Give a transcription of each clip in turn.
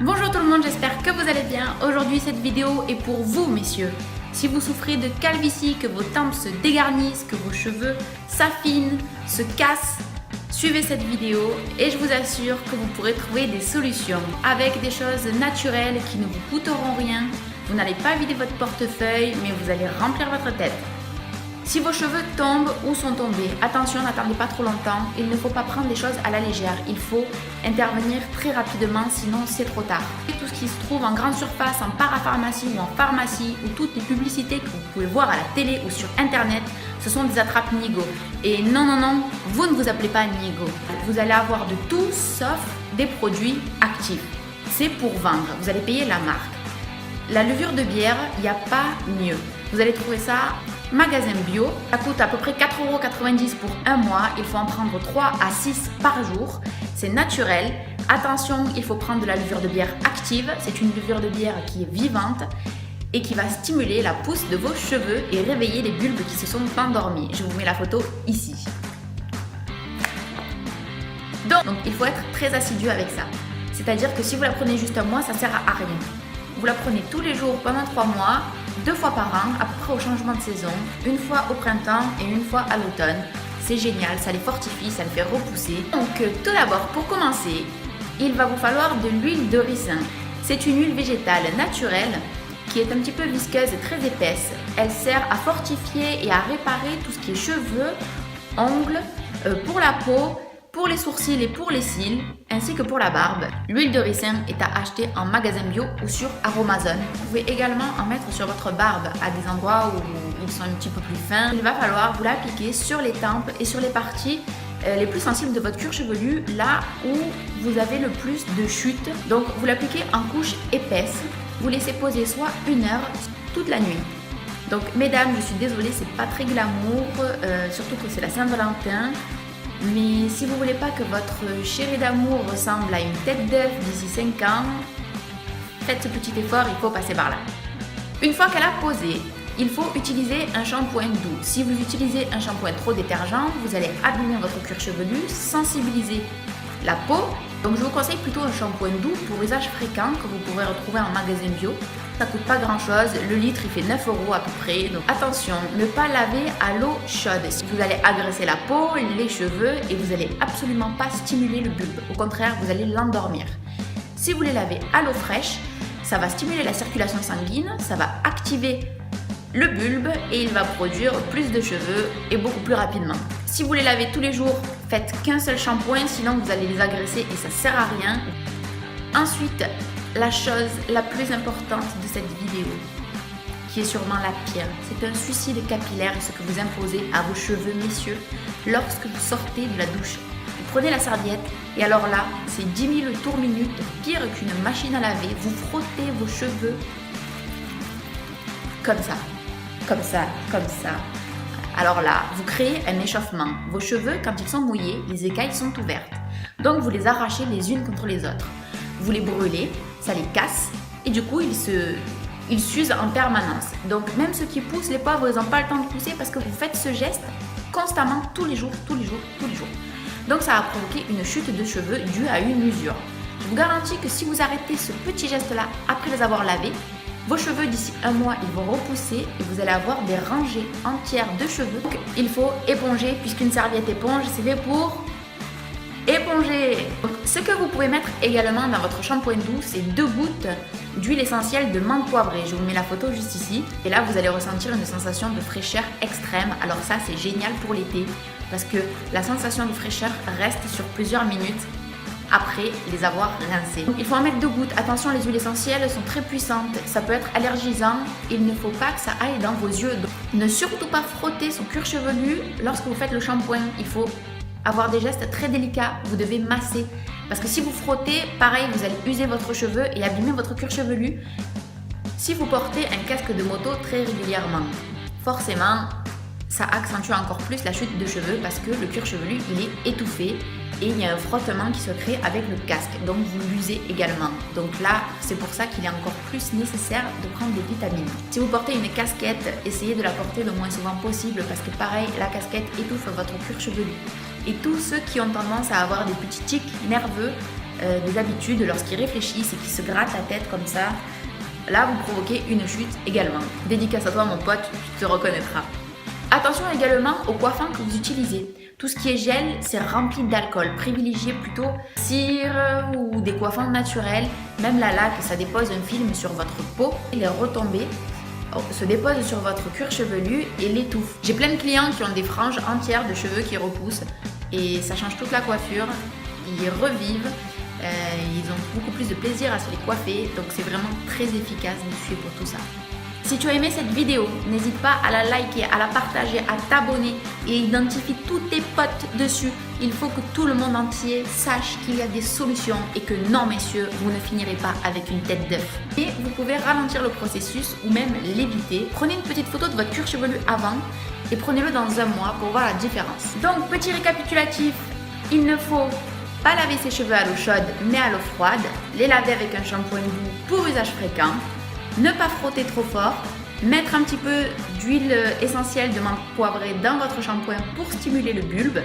Bonjour tout le monde, j'espère que vous allez bien. Aujourd'hui, cette vidéo est pour vous, messieurs. Si vous souffrez de calvitie, que vos tempes se dégarnissent, que vos cheveux s'affinent, se cassent, suivez cette vidéo et je vous assure que vous pourrez trouver des solutions avec des choses naturelles qui ne vous coûteront rien. Vous n'allez pas vider votre portefeuille, mais vous allez remplir votre tête. Si vos cheveux tombent ou sont tombés, attention, n'attendez pas trop longtemps. Il ne faut pas prendre les choses à la légère. Il faut intervenir très rapidement, sinon c'est trop tard. Tout ce qui se trouve en grande surface, en parapharmacie ou en pharmacie, ou toutes les publicités que vous pouvez voir à la télé ou sur internet, ce sont des attrapes Nigo. Et non, vous ne vous appelez pas Nigo. Vous allez avoir de tout sauf des produits actifs. C'est pour vendre. Vous allez payer la marque. La levure de bière, il n'y a pas mieux. Vous allez trouver ça magasin bio. Ça coûte à peu près 4,90 € pour un mois. Il faut en prendre 3 à 6 par jour. C'est naturel. Attention, il faut prendre de la levure de bière active. C'est une levure de bière qui est vivante et qui va stimuler la pousse de vos cheveux et réveiller les bulbes qui se sont endormis. Je vous mets la photo ici. Donc il faut être très assidu avec ça. C'est-à-dire que si vous la prenez juste un mois, ça ne sert à rien. Vous la prenez tous les jours pendant 3 mois, 2 fois par an, à peu près au changement de saison, une fois au printemps et une fois à l'automne. C'est génial, ça les fortifie, ça les fait repousser. Donc tout d'abord, pour commencer, il va vous falloir de l'huile de ricin. C'est une huile végétale naturelle qui est un petit peu visqueuse et très épaisse. Elle sert à fortifier et à réparer tout ce qui est cheveux, ongles, pour la peau, pour les sourcils et pour les cils, ainsi que pour la barbe. L'huile de ricin est à acheter en magasin bio ou sur Aromazone. Vous pouvez également en mettre sur votre barbe à des endroits où ils sont un petit peu plus fins. Il va falloir vous l'appliquer sur les tempes et sur les parties les plus sensibles de votre cuir chevelu, là où vous avez le plus de chutes. Donc vous l'appliquez en couche épaisse. Vous laissez poser soit 1 heure toute la nuit. Donc mesdames, je suis désolée, c'est pas très glamour, surtout que c'est la Saint-Valentin. Mais si vous voulez pas que votre chéri d'amour ressemble à une tête d'œuf d'ici 5 ans, faites ce petit effort, il faut passer par là. Une fois qu'elle a posé, il faut utiliser un shampoing doux. Si vous utilisez un shampoing trop détergent, vous allez abîmer votre cuir chevelu, sensibiliser la peau. Donc je vous conseille plutôt un shampoing doux pour usage fréquent que vous pourrez retrouver en magasin bio. Ça coûte pas grand chose, le litre il fait 9 € à peu près. Donc attention, ne pas laver à l'eau chaude. Vous allez agresser la peau, les cheveux et vous allez absolument pas stimuler le bulbe. Au contraire, vous allez l'endormir. Si vous les lavez à l'eau fraîche, ça va stimuler la circulation sanguine, ça va activer le bulbe et il va produire plus de cheveux et beaucoup plus rapidement. Si vous les lavez tous les jours, faites qu'un seul shampoing, sinon vous allez les agresser et ça sert à rien. Ensuite, la chose la plus importante de cette vidéo, qui est sûrement la pire, c'est un suicide capillaire, ce que vous imposez à vos cheveux, messieurs, lorsque vous sortez de la douche. Vous prenez la serviette et alors là, c'est 10 000 tours minute, pire qu'une machine à laver. Vous frottez vos cheveux comme ça, comme ça, comme ça. Alors là, vous créez un échauffement. Vos cheveux, quand ils sont mouillés, les écailles sont ouvertes. Donc vous les arrachez les unes contre les autres. Vous les brûlez, ça les casse et du coup ils s'usent en permanence. Donc même ceux qui poussent, les pauvres, ils n'ont pas le temps de pousser parce que vous faites ce geste constamment tous les jours. Donc ça va provoquer une chute de cheveux due à une usure. Je vous garantis que si vous arrêtez ce petit geste-là après les avoir lavés, vos cheveux d'ici 1 mois, ils vont repousser et vous allez avoir des rangées entières de cheveux. Donc, il faut éponger puisqu'une serviette éponge, c'est fait pour éponger. Donc, ce que vous pouvez mettre également dans votre shampoing doux, c'est 2 gouttes d'huile essentielle de menthe poivrée. Je vous mets la photo juste ici. Et là, vous allez ressentir une sensation de fraîcheur extrême. Alors ça, c'est génial pour l'été parce que la sensation de fraîcheur reste sur plusieurs minutes après les avoir rincés. Donc, il faut en mettre 2 gouttes. Attention, les huiles essentielles sont très puissantes. Ça peut être allergisant. Il ne faut pas que ça aille dans vos yeux. Donc, ne surtout pas frotter son cuir chevelu lorsque vous faites le shampoing. Il faut avoir des gestes très délicats. Vous devez masser. Parce que si vous frottez, pareil, vous allez user votre cheveu et abîmer votre cuir chevelu. Si vous portez un casque de moto très régulièrement, forcément, ça accentue encore plus la chute de cheveux parce que le cuir chevelu, il est étouffé et il y a un frottement qui se crée avec le casque. Donc vous l'usez également. Donc là, c'est pour ça qu'il est encore plus nécessaire de prendre des vitamines. Si vous portez une casquette, essayez de la porter le moins souvent possible parce que pareil, la casquette étouffe votre cuir chevelu. Et tous ceux qui ont tendance à avoir des petits tics nerveux, des habitudes lorsqu'ils réfléchissent et qu'ils se grattent la tête comme ça, là vous provoquez une chute également. Dédicace à toi mon pote, tu te reconnaîtras. Attention également au coiffant que vous utilisez. Tout ce qui est gel, c'est rempli d'alcool. Privilégiez plutôt cire ou des coiffants naturels. Même la laque, ça dépose un film sur votre peau. Les retombées se déposent sur votre cuir chevelu et l'étouffent. J'ai plein de clients qui ont des franges entières de cheveux qui repoussent et ça change toute la coiffure. Ils revivent, ils ont beaucoup plus de plaisir à se les coiffer. Donc c'est vraiment très efficace dessus pour tout ça. Si tu as aimé cette vidéo, n'hésite pas à la liker, à la partager, à t'abonner et identifie tous tes potes dessus. Il faut que tout le monde entier sache qu'il y a des solutions et que non messieurs, vous ne finirez pas avec une tête d'œuf. Et vous pouvez ralentir le processus ou même l'éviter. Prenez une petite photo de votre cuir chevelu avant et prenez-le dans un mois pour voir la différence. Donc petit récapitulatif, il ne faut pas laver ses cheveux à l'eau chaude mais à l'eau froide. Les laver avec un shampoing doux pour usage fréquent. Ne pas frotter trop fort, mettre un petit peu d'huile essentielle de menthe poivrée dans votre shampoing pour stimuler le bulbe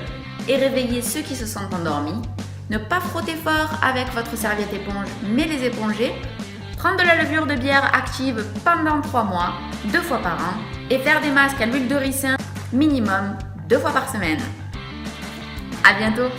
et réveiller ceux qui se sentent endormis. Ne pas frotter fort avec votre serviette éponge mais les éponger. Prendre de la levure de bière active pendant 3 mois, 2 fois par an et faire des masques à l'huile de ricin minimum 2 fois par semaine. À bientôt!